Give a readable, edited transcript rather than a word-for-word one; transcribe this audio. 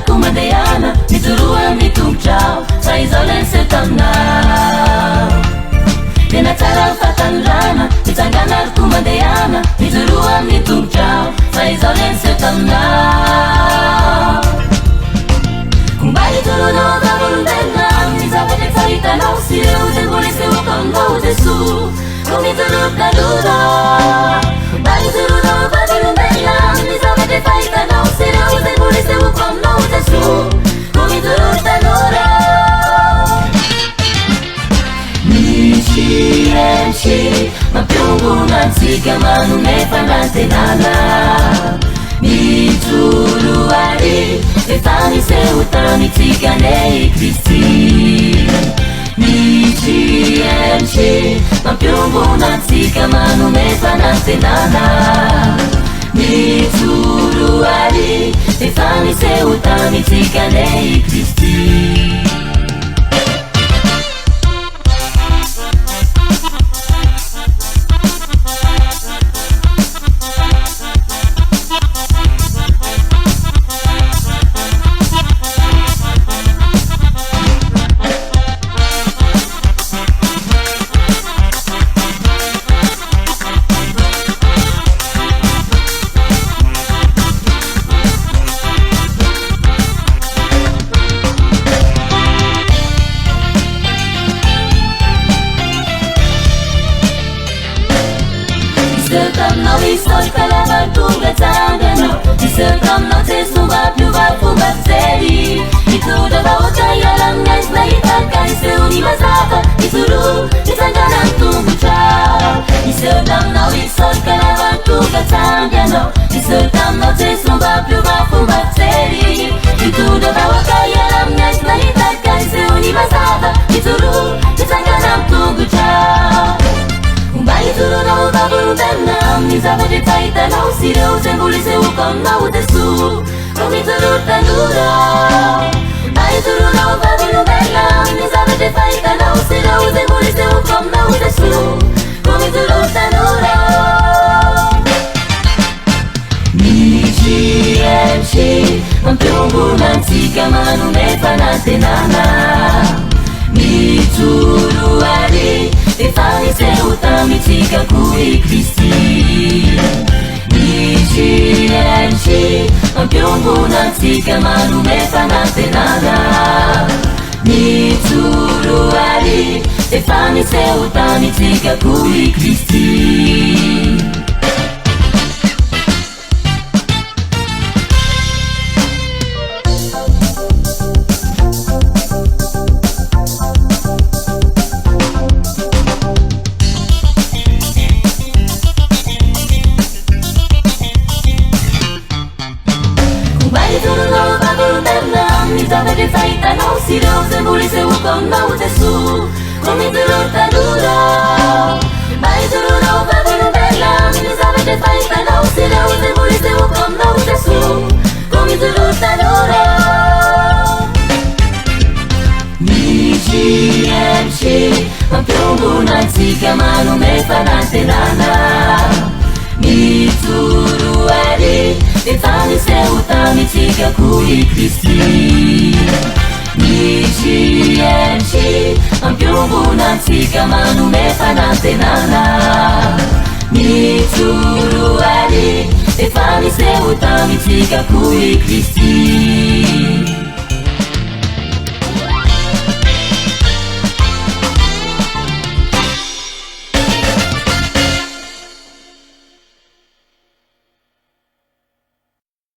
Kumadeana, nituruan nitumchao, sa izolen se tamnao. Tena tsara fatanrana, nitsanganar kumadeana, nituruan nitumchao, sa izolen se tamnao. Kumbali turunao babulundenam, nizabete faritanao, sireu de bolise wakangao de su, kumiturut naruda. Kumbali turunao babulundenam, nizabete faritanao, sireu de bolise wakangao de su, kumiturut naruda. Mici, mapiungunan sika manumefa natenala. Mituruari, Stefani seutani tsiganei Kristi. Mici, mapiungunan sika manumefa natenala. Mituruari, Stefani seutani tsiganei Kristi. Isol kalaban tunga tangano, isekam no te sumba piuba fumba seri. Itu daga otaya lang nais na itakai se unimazata, ituru itanganan tungu chao. Isekam no isol kalaban tunga tangano, isekam no te sumba piuba fumba seri. Itu daga otaya lang nais na itakai se unimazata, ituru itanganan tungu chao. Kumbali turunao babulundenam, nizabete faritanao, sireu de bolise wakangao de su, kumiturut naruda. Kumbali turunao babulundenam, nizabete faritanao, sireu de bolise wakangao de su, kumiturut naruda. Mici, mapiungunan sika manumefa natenala. Mituruari, Stefani seutami tsiga kui Kristi. Mici, mapiungunan sika manumefa natenala. Mituruari, Stefani seutami tsiga kui Kristi. Nizabete faritanao, sireu de bolise wakangao de su, kumiturut naruda. Kumbali turunao babulundenam, nizabete faritanao, sireu de bolise wakangao de su, kumiturut naruda. Mici, mapiungunan sika manumefa natenala. Mituruari, Stefani seutami tsiga kui Kristi. Mici, mapiungunan sika manumefa natenala. Mituruari, Stefani seutami tsiga kui Kristi.